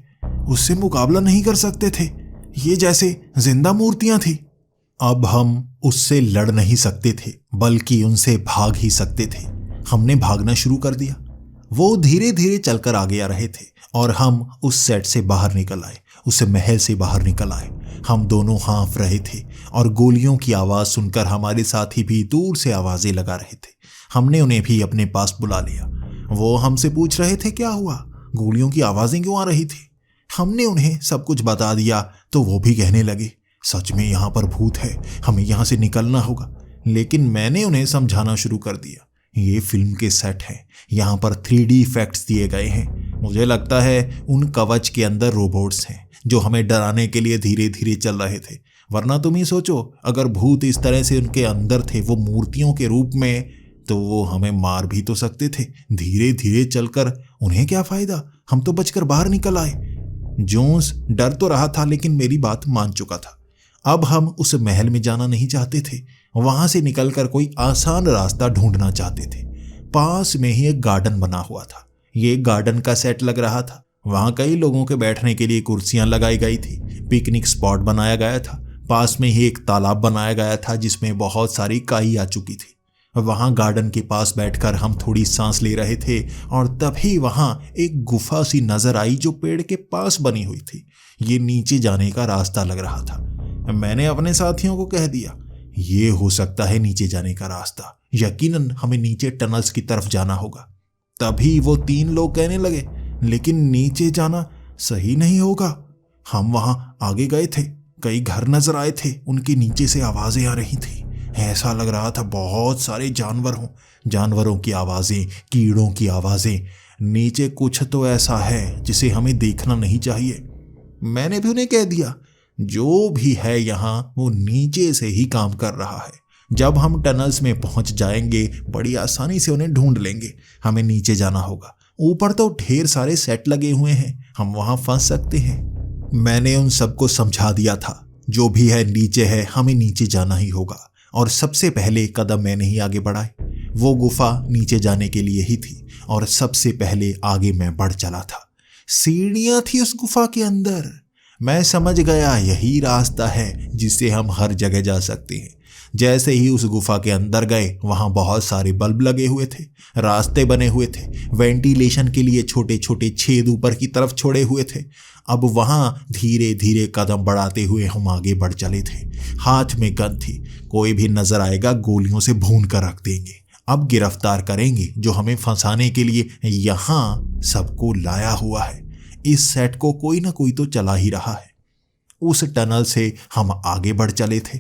उससे मुकाबला नहीं कर सकते थे। ये जैसे जिंदा मूर्तियां थी। अब हम उससे लड़ नहीं सकते थे, बल्कि उनसे भाग ही सकते थे। हमने भागना शुरू कर दिया। वो धीरे धीरे चलकर आगे आ रहे थे और हम उस सेट से बाहर निकल आए, उस महल से बाहर निकल आए। हम दोनों हाँफ रहे थे और गोलियों की आवाज सुनकर हमारे साथी भी दूर से आवाजें लगा रहे थे। हमने उन्हें भी अपने पास बुला लिया। वो हमसे पूछ रहे थे क्या हुआ, गोलियों की आवाजें क्यों आ रही थी। हमने उन्हें सब कुछ बता दिया तो वो भी कहने लगे सच में यहाँ पर भूत है, हमें यहाँ से निकलना होगा। लेकिन मैंने उन्हें समझाना शुरू कर दिया, ये फिल्म के सेट हैं, यहाँ पर 3D इफेक्ट्स दिए गए हैं। मुझे लगता है उन कवच के अंदर रोबोट्स हैं जो हमें डराने के लिए धीरे धीरे चल रहे थे। वरना तुम ही सोचो, अगर भूत इस तरह से उनके अंदर थे, वो मूर्तियों के रूप में, तो वो हमें मार भी तो सकते थे। धीरे धीरे चलकर उन्हें क्या फायदा, हम तो बचकर बाहर निकल आए। जोन्स डर तो रहा था लेकिन मेरी बात मान चुका था। अब हम उस महल में जाना नहीं चाहते थे, वहां से निकलकर कोई आसान रास्ता ढूंढना चाहते थे। पास में ही एक गार्डन बना हुआ था। ये गार्डन का सेट लग रहा था। वहां कई लोगों के बैठने के लिए कुर्सियां लगाई गई थी। पिकनिक स्पॉट बनाया गया था। पास में ही एक तालाब बनाया गया था जिसमें बहुत सारी काई आ चुकी थी। वहां गार्डन के पास बैठकर हम थोड़ी सांस ले रहे थे और तभी वहां एक गुफा सी नजर आई जो पेड़ के पास बनी हुई थी। ये नीचे जाने का रास्ता लग रहा था। मैंने अपने साथियों को कह दिया, ये हो सकता है नीचे जाने का रास्ता, यकीनन हमें नीचे टनल्स की तरफ जाना होगा। तभी वो 3 लोग कहने लगे, लेकिन नीचे जाना सही नहीं होगा। हम वहां आगे गए थे, कई घर नजर आए थे, उनके नीचे से आवाजें आ रही थी। ऐसा लग रहा था बहुत सारे जानवरों की आवाजें, कीड़ों की आवाजें। नीचे कुछ तो ऐसा है जिसे हमें देखना नहीं चाहिए। मैंने भी उन्हें कह दिया, जो भी है यहाँ वो नीचे से ही काम कर रहा है। जब हम टनल्स में पहुंच जाएंगे बड़ी आसानी से उन्हें ढूंढ लेंगे। हमें नीचे जाना होगा। ऊपर तो ढेर सारे सेट लगे हुए हैं, हम वहां फंस सकते हैं। मैंने उन सबको समझा दिया था, जो भी है नीचे है, हमें नीचे जाना ही होगा। और सबसे पहले कदम मैंने ही आगे बढ़ाए। वो गुफा नीचे जाने के लिए ही थी और सबसे पहले आगे मैं बढ़ चला था। सीढ़ियां थी उस गुफा के अंदर। मैं समझ गया यही रास्ता है जिससे हम हर जगह जा सकते हैं। जैसे ही उस गुफा के अंदर गए, वहां बहुत सारे बल्ब लगे हुए थे, रास्ते बने हुए थे, वेंटिलेशन के लिए छोटे छोटे छेद ऊपर की तरफ छोड़े हुए थे। अब वहां धीरे धीरे कदम बढ़ाते हुए हम आगे बढ़ चले थे। हाथ में गन थी, कोई भी नजर आएगा गोलियों से भून कर रख देंगे। अब गिरफ्तार करेंगे जो हमें फंसाने के लिए यहां सबको लाया हुआ है। इस सेट को कोई ना कोई तो चला ही रहा है। उस टनल से हम आगे बढ़ चले थे।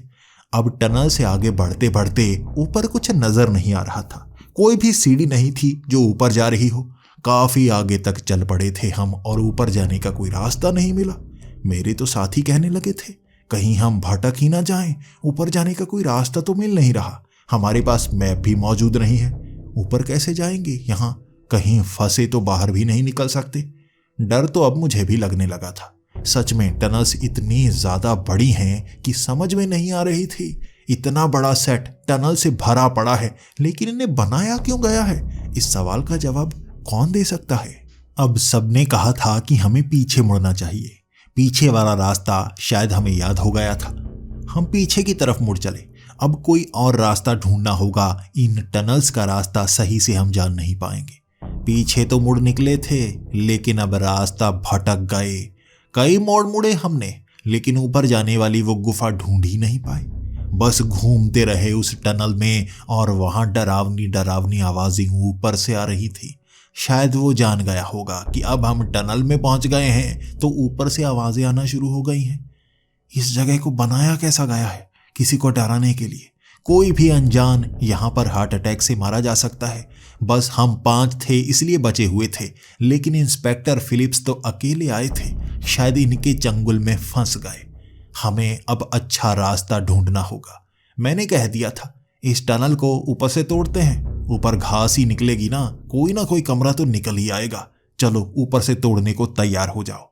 अब टनल से आगे बढ़ते बढ़ते ऊपर कुछ नजर नहीं आ रहा था। कोई भी सीढ़ी नहीं थी जो ऊपर जा रही हो। काफी आगे तक चल पड़े थे हम और ऊपर जाने का कोई रास्ता नहीं मिला। मेरे तो साथी कहने लगे थे, कहीं हम भटक ही ना जाएं, ऊपर जाने का कोई रास्ता तो मिल नहीं रहा। हमारे पास मैप भी मौजूद नहीं है, ऊपर कैसे जाएंगे? यहाँ कहीं फंसे तो बाहर भी नहीं निकल सकते। डर तो अब मुझे भी लगने लगा था। सच में टनल्स इतनी ज्यादा बड़ी हैं कि समझ में नहीं आ रही थी। इतना बड़ा सेट टनल से भरा पड़ा है, लेकिन इन्हें बनाया क्यों गया है? इस सवाल का जवाब कौन दे सकता है? अब सबने कहा था कि हमें पीछे मुड़ना चाहिए। पीछे वाला रास्ता शायद हमें याद हो गया था। हम पीछे की तरफ मुड़ चले। अब कोई और रास्ता ढूंढना होगा। इन टनल्स का रास्ता सही से हम जान नहीं पाएंगे। पीछे तो मुड़ निकले थे, लेकिन अब रास्ता भटक गए। कई मोड़ मुड़े हमने, लेकिन ऊपर जाने वाली वो गुफा ढूंढ ही नहीं पाए। बस घूमते रहे उस टनल में और वहां डरावनी डरावनी आवाजें ऊपर से आ रही थी। शायद वो जान गया होगा कि अब हम टनल में पहुंच गए हैं, तो ऊपर से आवाजें आना शुरू हो गई हैं। इस जगह को बनाया कैसा गया है? किसी को डराने के लिए। कोई भी अनजान यहां पर हार्ट अटैक से मारा जा सकता है। बस हम 5 थे इसलिए बचे हुए थे, लेकिन इंस्पेक्टर फिलिप्स तो अकेले आए थे। शायद इनके चंगुल में फंस गए। हमें अब अच्छा रास्ता ढूंढना होगा। मैंने कह दिया था, इस टनल को ऊपर से तोड़ते हैं। ऊपर घास ही निकलेगी ना कोई कमरा तो निकल ही आएगा। चलो ऊपर से तोड़ने को तैयार हो जाओ।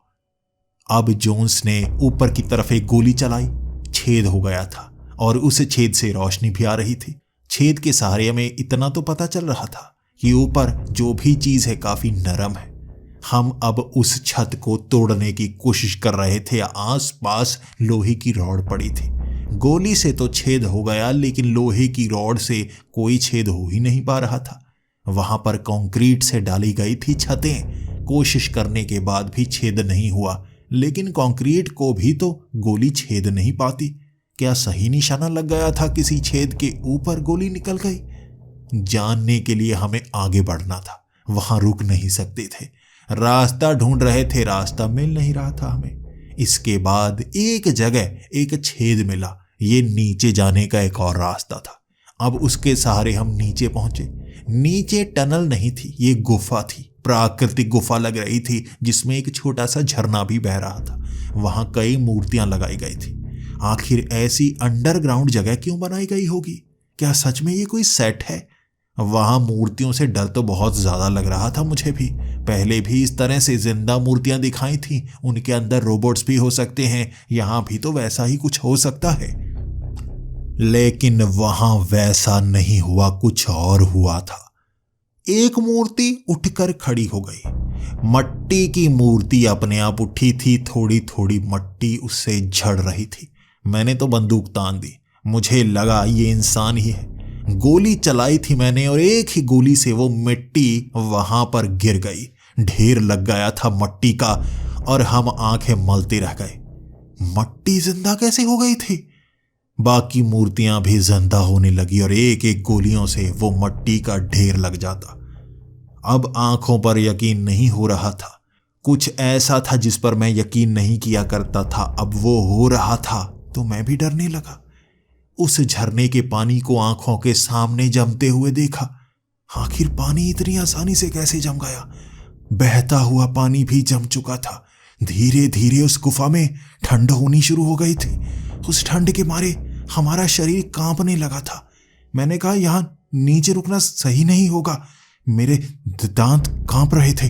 अब जोन्स ने ऊपर की तरफ एक गोली चलाई। छेद हो गया था और उस छेद से रोशनी भी आ रही थी। छेद के सहारे में इतना तो पता चल रहा था कि ऊपर जो भी चीज है काफी नरम है। हम अब उस छत को तोड़ने की कोशिश कर रहे थे। आसपास लोहे की रॉड पड़ी थी। गोली से तो छेद हो गया, लेकिन लोहे की रॉड से कोई छेद हो ही नहीं पा रहा था। वहां पर कंक्रीट से डाली गई थी छतें। कोशिश करने के बाद भी छेद नहीं हुआ, लेकिन कंक्रीट को भी तो गोली छेद नहीं पाती। क्या सही निशाना लग गया था? किसी छेद के ऊपर गोली निकल गई। जानने के लिए हमें आगे बढ़ना था। वहां रुक नहीं सकते थे। रास्ता ढूंढ रहे थे, रास्ता मिल नहीं रहा था हमें। इसके बाद एक जगह एक छेद मिला। ये नीचे जाने का एक और रास्ता था। अब उसके सहारे हम नीचे पहुंचे। नीचे टनल नहीं थी, ये गुफा थी। प्राकृतिक गुफा लग रही थी, जिसमें एक छोटा सा झरना भी बह रहा था। वहां कई मूर्तियां लगाई गई थी। आखिर ऐसी अंडरग्राउंड जगह क्यों बनाई गई होगी? क्या सच में ये कोई सेट है? वहां मूर्तियों से डर तो बहुत ज्यादा लग रहा था मुझे भी। पहले भी इस तरह से जिंदा मूर्तियां दिखाई थी। उनके अंदर रोबोट्स भी हो सकते हैं। यहां भी तो वैसा ही कुछ हो सकता है। लेकिन वहां वैसा नहीं हुआ, कुछ और हुआ था। एक मूर्ति उठकर खड़ी हो गई। मट्टी की मूर्ति अपने आप उठी थी। थोड़ी थोड़ी मट्टी उससे झड़ रही थी। मैंने तो बंदूक तान दी। मुझे लगा ये इंसान ही है। गोली चलाई थी मैंने और एक ही गोली से वो मिट्टी वहां पर गिर गई। ढेर लग गया था मट्टी का और हम आंखें मलते रह गए। मट्टी जिंदा कैसे हो गई थी? बाकी मूर्तियां भी जिंदा होने लगी और एक एक गोलियों से वो मट्टी का ढेर लग जाता। अब आंखों पर यकीन नहीं हो रहा था। कुछ ऐसा था जिस पर मैं यकीन नहीं किया करता था, अब वो हो रहा था तो मैं भी डरने लगा। उस झरने के पानी को आंखों के सामने जमते हुए देखा। आखिर पानी इतनी आसानी से कैसे जम गया? बहता हुआ पानी भी जम चुका था। धीरे धीरे उस गुफा में ठंड होनी शुरू हो गई थी। उस ठंड के मारे हमारा शरीर कांपने लगा था। मैंने कहा, यहां नीचे रुकना सही नहीं होगा। मेरे दांत कांप रहे थे।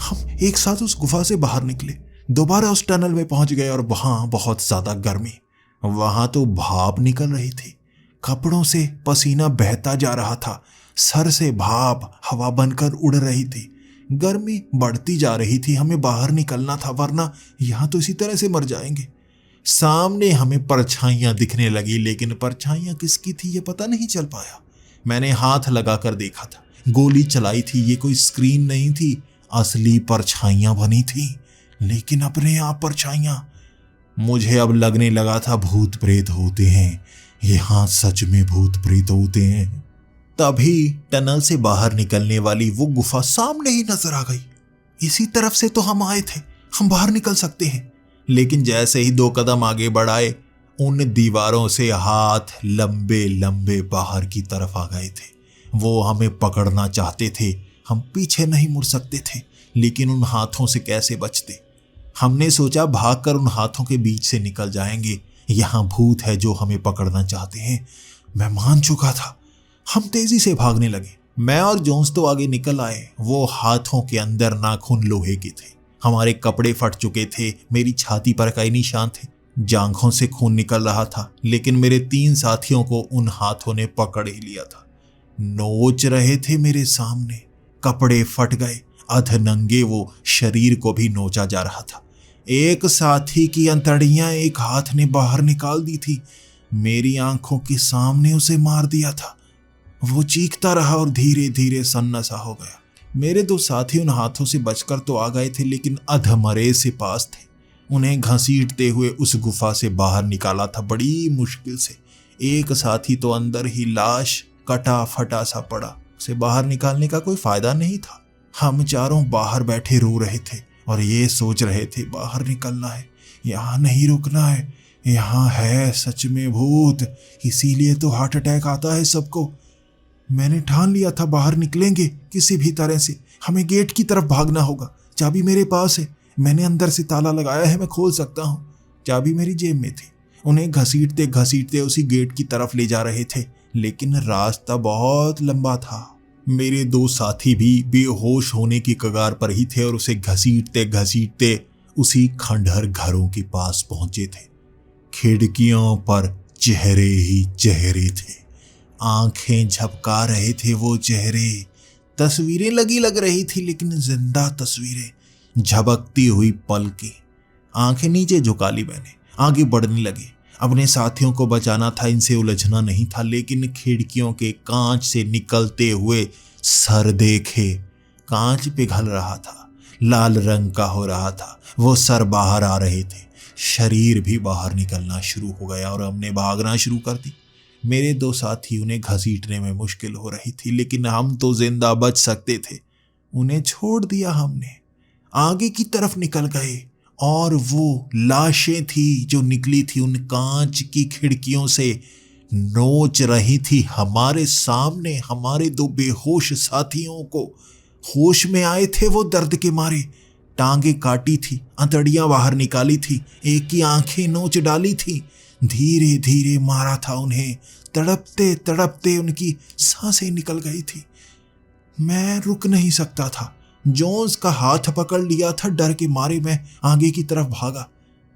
हम एक साथ उस गुफा से बाहर निकले। दोबारा उस टनल में पहुंच गए और वहां बहुत ज्यादा गर्मी। वहां तो भाप निकल रही थी। कपड़ों से पसीना बहता जा रहा था। सर से भाप हवा बनकर उड़ रही थी। गर्मी बढ़ती जा रही थी। हमें बाहर निकलना था, वरना यहां तो इसी तरह से मर जाएंगे। सामने हमें परछाइयां दिखने लगी, लेकिन परछाइयां किसकी थी ये पता नहीं चल पाया। मैंने हाथ लगाकर देखा था। गोली चलाई थी। ये कोई स्क्रीन नहीं थी, असली परछाइयां बनी थी, लेकिन अपने आप परछाइयां। मुझे अब लगने लगा था भूत प्रेत होते हैं। यहां सच में भूत प्रेत होते हैं। तभी टनल से बाहर निकलने वाली वो गुफा सामने ही नजर आ गई। इसी तरफ से तो हम आए थे, हम बाहर निकल सकते हैं। लेकिन जैसे ही 2 कदम आगे बढ़ाए, उन दीवारों से हाथ लंबे लंबे बाहर की तरफ आ गए थे। वो हमें पकड़ना चाहते थे। हम पीछे नहीं मुड़ सकते थे, लेकिन उन हाथों से कैसे बचते? हमने सोचा भागकर उन हाथों के बीच से निकल जाएंगे। यहां भूत है जो हमें पकड़ना चाहते हैं। मैं मान चुका था। हम तेजी से भागने लगे। मैं और जोन्स तो आगे निकल आए। वो हाथों के अंदर नाखून लोहे के थे। हमारे कपड़े फट चुके थे। मेरी छाती पर कई निशान थे। जांघों से खून निकल रहा था, लेकिन मेरे 3 साथियों को उन हाथों ने पकड़ ही लिया था। नोच रहे थे मेरे सामने। कपड़े फट गए। अधनंगे वो शरीर को भी नोचा जा रहा था। एक साथी की अंतड़ियां एक हाथ ने बाहर निकाल दी थी। मेरी आंखों के सामने उसे मार दिया था। वो चीखता रहा और धीरे धीरे सन्नासा हो गया। मेरे 2 साथी उन हाथों से बचकर तो आ गए थे, लेकिन अधमरे से पास थे। उन्हें घसीटते हुए उस गुफा से बाहर निकाला था बड़ी मुश्किल से। एक साथी तो अंदर ही लाश कटा फटा सा पड़ा। उसे बाहर निकालने का कोई फायदा नहीं था। हम चारों बाहर बैठे रो रहे थे और ये सोच रहे थे बाहर निकलना है, यहाँ नहीं रुकना है, यहाँ है सच में भूत, इसीलिए तो हार्ट अटैक आता है सबको। मैंने ठान लिया था बाहर निकलेंगे किसी भी तरह से, हमें गेट की तरफ भागना होगा। चाबी मेरे पास है, मैंने अंदर से ताला लगाया है, मैं खोल सकता हूँ। चाबी मेरी जेब में थी। उन्हें घसीटते घसीटते उसी गेट की तरफ ले जा रहे थे, लेकिन रास्ता बहुत लंबा था। मेरे दो साथी भी बेहोश होने की कगार पर ही थे और उसे घसीटते घसीटते उसी खंडहर घरों के पास पहुंचे थे। खिड़कियों पर चेहरे ही चेहरे थे, आंखें झपका रहे थे वो चेहरे। तस्वीरें लगी लग रही थी, लेकिन जिंदा तस्वीरें, झबकती हुई पलकें। आंखें नीचे झुका ली मैंने, आगे बढ़ने लगे। अपने साथियों को बचाना था, इनसे उलझना नहीं था, लेकिन खिड़कियों के कांच से निकलते हुए सर देखे। कांच पिघल रहा था, लाल रंग का हो रहा था, वो सर बाहर आ रहे थे, शरीर भी बाहर निकलना शुरू हो गया और हमने भागना शुरू कर दी। मेरे दो साथी, उन्हें घसीटने में मुश्किल हो रही थी, लेकिन हम तो जिंदा बच सकते थे। उन्हें छोड़ दिया हमने, आगे की तरफ निकल गए और वो लाशें थी जो निकली थी उन कांच की खिड़कियों से, नोच रही थी हमारे सामने हमारे दो बेहोश साथियों को। होश में आए थे वो दर्द के मारे, टांगे काटी थी, अंतड़ियां बाहर निकाली थी, एक की आंखें नोच डाली थी, धीरे धीरे मारा था उन्हें, तड़पते तड़पते उनकी सांसें निकल गई थी। मैं रुक नहीं सकता था। जोन्स का हाथ पकड़ लिया था, डर के मारे मैं आगे की तरफ भागा।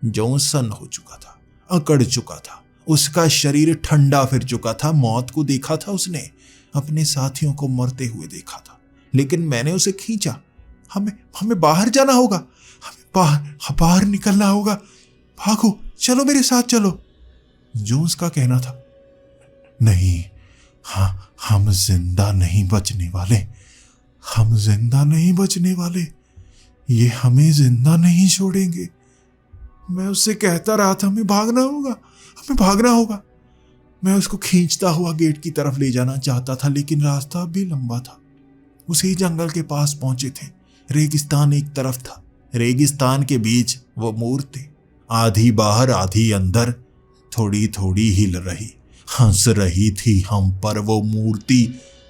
जोन्स सन्न हो चुका था, अकड़ चुका था, उसका शरीर ठंडा फिर चुका था। मौत को देखा था उसने, अपने साथियों को मरते हुए देखा था, लेकिन मैंने उसे खींचा। हमें बाहर जाना होगा, हमें बाहर निकलना होगा, भागो, चलो मेरे साथ चलो। जोन्स का कहना था, नहीं, हाँ, हम जिंदा नहीं बचने वाले, हम जिंदा नहीं बचने वाले, ये हमें जिंदा नहीं छोड़ेंगे। मैं उससे कहता रहा था, हमें भागना होगा, हमें भागना होगा। मैं उसको खींचता हुआ गेट की तरफ ले जाना चाहता था, लेकिन रास्ता अब भी लंबा था। उसी जंगल के पास पहुंचे थे। रेगिस्तान एक तरफ था, रेगिस्तान के बीच वो मूर्ति, आधी बाहर आधी अंदर, थोड़ी थोड़ी हिल रही, हंस रही थी हम पर वो मूर्ति।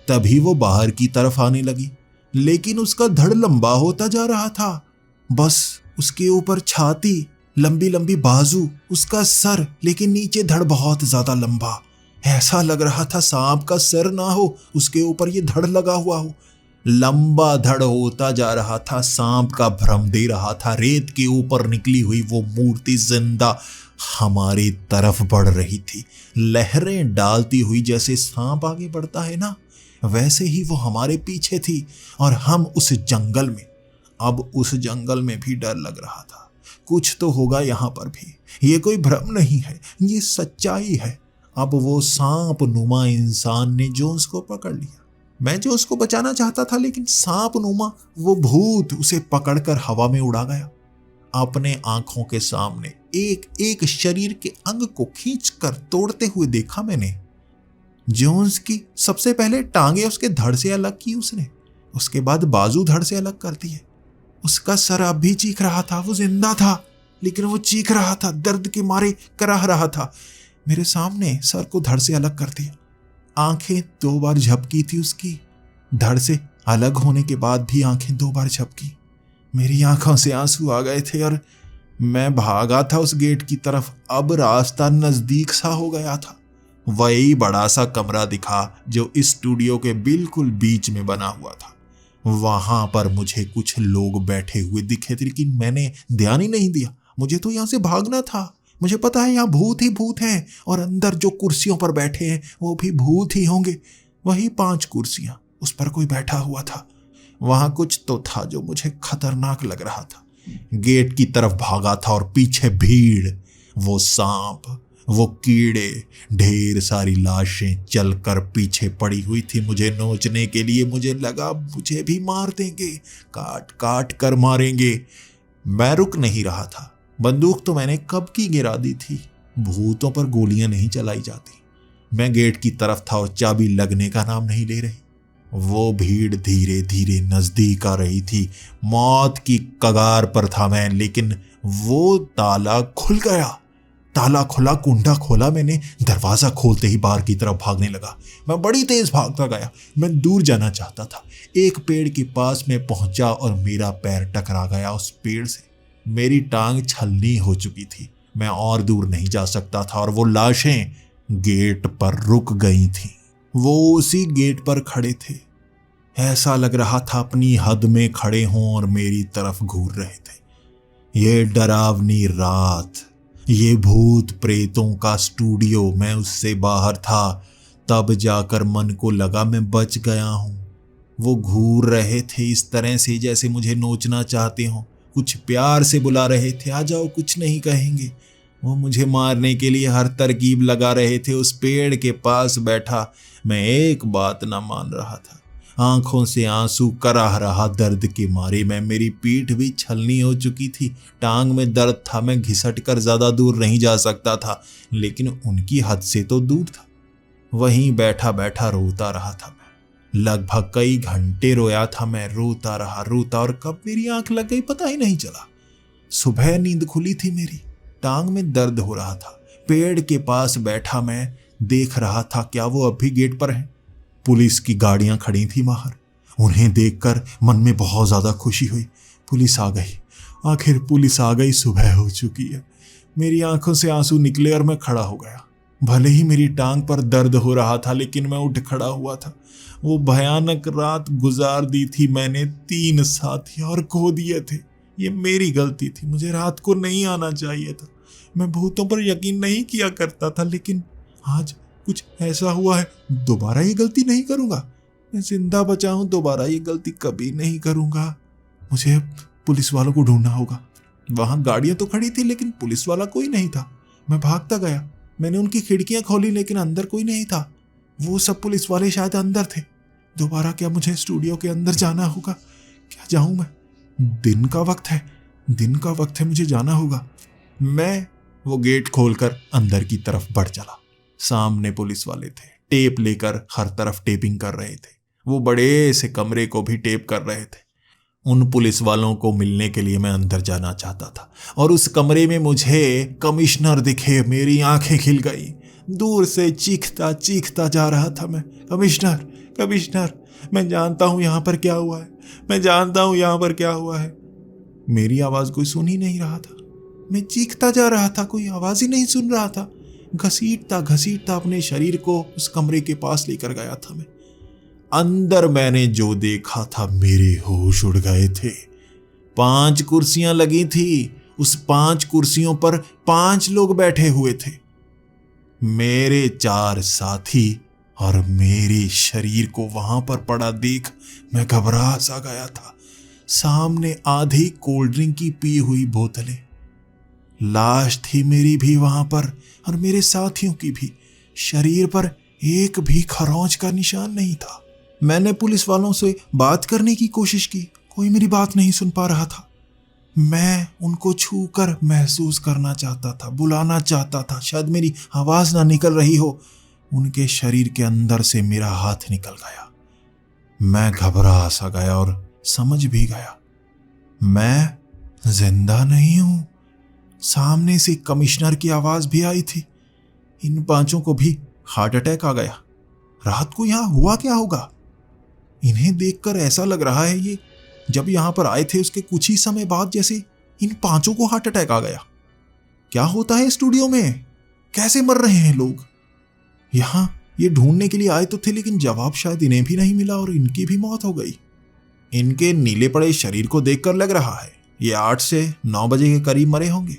तभी वो बाहर की तरफ आने लगी, लेकिन उसका धड़ लंबा होता जा रहा था। बस उसके ऊपर छाती, लंबी लंबी बाजू, उसका सर, लेकिन नीचे धड़ बहुत ज्यादा लंबा। ऐसा लग रहा था सांप का सर ना हो, उसके ऊपर ये धड़ लगा हुआ हो। लंबा धड़ होता जा रहा था, सांप का भ्रम दे रहा था। रेत के ऊपर निकली हुई वो मूर्ति जिंदा हमारी तरफ बढ़ रही थी, लहरें डालती हुई। जैसे सांप आगे बढ़ता है ना, वैसे ही वो हमारे पीछे थी और हम उस जंगल में। अब उस जंगल में भी डर लग रहा था, कुछ तो होगा यहाँ पर भी, ये कोई भ्रम नहीं है, ये सच्चाई है। अब वो सांप नुमा इंसान ने जोन्स को पकड़ लिया। मैं जो उसको बचाना चाहता था, लेकिन सांप नुमा वो भूत उसे पकड़कर हवा में उड़ा गया। अपने आंखों के सामने एक एक शरीर के अंग को खींचकर तोड़ते हुए देखा मैंने। जोन्स की सबसे पहले टांगे उसके धड़ से अलग की उसने, उसके बाद बाजू धड़ से अलग कर दिए। उसका सर अब भी चीख रहा था, वो जिंदा था, लेकिन वो चीख रहा था, दर्द के मारे कराह रहा था। मेरे सामने सर को धड़ से अलग कर दिया। आंखें 2 बार झपकी थी उसकी, धड़ से अलग होने के बाद भी आंखें 2 बार झपकी। मेरी आंखों से आंसू आ गए थे और मैं भागा था उस गेट की तरफ। अब रास्ता नजदीक सा हो गया था। वही बड़ा सा कमरा दिखा जो इस स्टूडियो के बिल्कुल बीच में बना हुआ था। वहां पर मुझे कुछ लोग बैठे हुए दिखे थे, लेकिन मैंने ध्यान ही नहीं दिया। मुझे तो यहां से भागना था। मुझे पता है यहाँ भूत ही भूत हैं और अंदर जो कुर्सियों पर बैठे हैं वो भी भूत ही होंगे। वही 5 कुर्सियां, उस पर कोई बैठा हुआ था। वहां कुछ तो था जो मुझे खतरनाक लग रहा था। गेट की तरफ भागा था और पीछे भीड़, वो सांप, वो कीड़े, ढेर सारी लाशें चलकर पीछे पड़ी हुई थी मुझे नोचने के लिए। मुझे लगा मुझे भी मार देंगे, काट काट कर मारेंगे। मैं रुक नहीं रहा था। बंदूक तो मैंने कब की गिरा दी थी। भूतों पर गोलियां नहीं चलाई जाती। मैं गेट की तरफ था और चाबी लगने का नाम नहीं ले रही। वो भीड़ धीरे धीरे नजदीक आ रही थी। मौत की कगार पर था मैं, लेकिन वो ताला खुल गया। ताला खुला, कुंडा खोला मैंने, दरवाजा खोलते ही बाहर की तरफ भागने लगा। मैं बड़ी तेज भागता गया। मैं दूर जाना चाहता था। एक पेड़ के पास में पहुंचा और मेरा पैर टकरा गया उस पेड़ से। मेरी टांग छलनी हो चुकी थी। मैं और दूर नहीं जा सकता था और वो लाशें गेट पर रुक गई थीं। वो उसी गेट पर खड़े थे। ऐसा लग रहा था अपनी हद में खड़े हों और मेरी तरफ घूर रहे थे। ये डरावनी रात, ये भूत प्रेतों का स्टूडियो, मैं उससे बाहर था। तब जाकर मन को लगा मैं बच गया हूं। वो घूर रहे थे इस तरह से जैसे मुझे नोचना चाहते हों। कुछ प्यार से बुला रहे थे, आ जाओ, कुछ नहीं कहेंगे। वो मुझे मारने के लिए हर तरकीब लगा रहे थे। उस पेड़ के पास बैठा मैं एक बात ना मान रहा था। आंखों से आंसू कराह रहा दर्द के मारे मैं। मेरी पीठ भी छलनी हो चुकी थी। टांग में दर्द था। मैं घिसट कर ज्यादा दूर नहीं जा सकता था, लेकिन उनकी हद से तो दूर था। वहीं बैठा बैठा रोता रहा था मैं। लगभग कई घंटे रोया था मैं। रोता रहा, रोता, और कब मेरी आंख लग गई पता ही नहीं चला। सुबह नींद खुली थी मेरी। टांग में दर्द हो रहा था। पेड़ के पास बैठा मैं देख रहा था क्या वो अब भी गेट पर है। पुलिस की गाड़ियां खड़ी थी बाहर। उन्हें देखकर मन में बहुत ज्यादा खुशी हुई। पुलिस आ गई, आखिर पुलिस आ गई। सुबह हो चुकी है। मेरी आंखों से आंसू निकले और मैं खड़ा हो गया। भले ही मेरी टांग पर दर्द हो रहा था, लेकिन मैं उठ खड़ा हुआ था। वो भयानक रात गुजार दी थी मैंने। 3 साथी और खो दिए थे। ये मेरी गलती थी। मुझे रात को नहीं आना चाहिए था। मैं भूतों पर यकीन नहीं किया करता था, लेकिन आज कुछ ऐसा हुआ है। दोबारा ये गलती नहीं करूंगा। मैं जिंदा बचा हूं, दोबारा ये गलती कभी नहीं करूंगा। मुझे अब पुलिस वालों को ढूंढना होगा। वहां गाड़ियां तो खड़ी थी, लेकिन पुलिस वाला कोई नहीं था। मैं भागता गया। मैंने उनकी खिड़कियां खोली, लेकिन अंदर कोई नहीं था। वो सब पुलिस वाले शायद अंदर थे। दोबारा क्या मुझे स्टूडियो के अंदर जाना होगा? क्या जाऊं मैं? दिन का वक्त है, दिन का वक्त है, मुझे जाना होगा। मैं वो गेट खोलकर अंदर की तरफ बढ़ चला। सामने पुलिस वाले थे। टेप लेकर हर तरफ टेपिंग कर रहे थे। वो बड़े से कमरे को भी टेप कर रहे थे। उन पुलिस वालों को मिलने के लिए मैं अंदर जाना चाहता था, और उस कमरे में मुझे कमिश्नर दिखे। मेरी आंखें खिल गई। दूर से चीखता चीखता जा रहा था मैं, कमिश्नर, कमिश्नर, मैं जानता हूं यहां पर क्या हुआ है। मैं जानता हूं यहां पर क्या हुआ है। मेरी आवाज कोई सुन ही नहीं रहा था। मैं चीखता जा रहा था, कोई आवाज ही नहीं सुन रहा था। घसीटता घसीटता अपने शरीर को उस कमरे के पास लेकर गया था मैं। अंदर मैंने जो देखा था, मेरे होश उड़ गए थे। 5 कुर्सियां लगी थी। उस 5 कुर्सियों पर 5 लोग बैठे हुए थे। मेरे 4 साथी, और मेरे शरीर को वहां पर पड़ा देख मैं घबरा सा गया था। सामने आधी कोल्ड ड्रिंक की पी हुई बोतलें। लाश थी मेरी भी वहां पर, और मेरे साथियों की भी। शरीर पर एक भी खरोंच का निशान नहीं था। मैंने पुलिस वालों से बात करने की कोशिश की, कोई मेरी बात नहीं सुन पा रहा था। मैं उनको छूकर महसूस करना चाहता था, बुलाना चाहता था, शायद मेरी आवाज ना निकल रही हो। उनके शरीर के अंदर से मेरा हाथ निकल गया। मैं घबरा सा गया और समझ भी गया, मैं जिंदा नहीं हूं। सामने से कमिश्नर की आवाज भी आई थी। इन 5 को भी हार्ट अटैक आ गया। रात को यहां हुआ क्या होगा? इन्हें देखकर ऐसा लग रहा है ये जब यहां पर आए थे उसके कुछ ही समय बाद जैसे इन 5 को हार्ट अटैक आ गया। क्या होता है स्टूडियो में? कैसे मर रहे हैं लोग? यहां ये ढूंढने के लिए आए तो थे, लेकिन जवाब शायद इन्हें भी नहीं मिला और इनकी भी मौत हो गई। इनके नीले पड़े शरीर को देखकर लग रहा है ये 8 से 9 बजे के करीब मरे होंगे।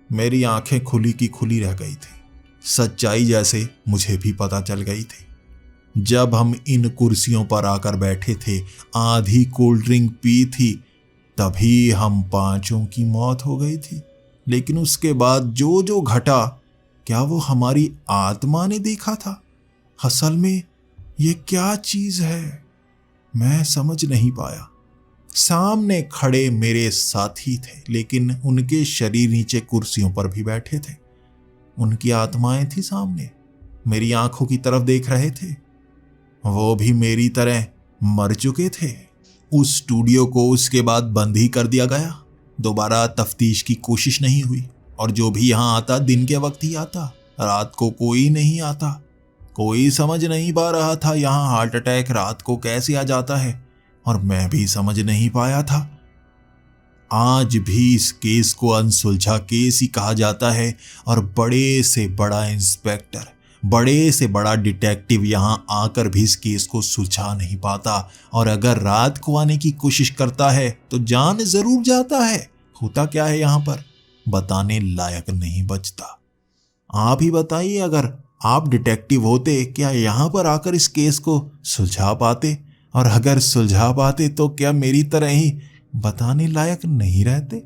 मेरी आंखें खुली की खुली रह गई थी। सच्चाई जैसे मुझे भी पता चल गई थी। जब हम इन कुर्सियों पर आकर बैठे थे, आधी कोल्ड ड्रिंक पी थी, तभी हम 5 की मौत हो गई थी। लेकिन उसके बाद जो जो घटा, क्या वो हमारी आत्मा ने देखा था? असल में ये क्या चीज है? मैं समझ नहीं पाया। सामने खड़े मेरे साथी थे, लेकिन उनके शरीर नीचे कुर्सियों पर भी बैठे थे। उनकी आत्माएं थी सामने, मेरी आंखों की तरफ देख रहे थे। वो भी मेरी तरह मर चुके थे। उस स्टूडियो को उसके बाद बंद ही कर दिया गया। दोबारा तफ्तीश की कोशिश नहीं हुई और जो भी यहाँ आता दिन के वक्त ही आता, रात को कोई नहीं आता। कोई समझ नहीं पा रहा था यहाँ हार्ट अटैक रात को कैसे आ जाता है, और मैं भी समझ नहीं पाया था। आज भी इस केस को अनसुलझा केस ही कहा जाता है और बड़े से बड़ा इंस्पेक्टर, बड़े से बड़ा डिटेक्टिव यहाँ आकर भी इस केस को सुलझा नहीं पाता, और अगर रात को आने की कोशिश करता है तो जान जरूर जाता है। होता क्या है यहाँ पर, बताने लायक नहीं बचता। आप ही बताइए, अगर आप डिटेक्टिव होते क्या यहाँ पर आकर इस केस को सुलझा पाते, और अगर सुलझा पाते तो क्या मेरी तरह ही बताने लायक नहीं रहते?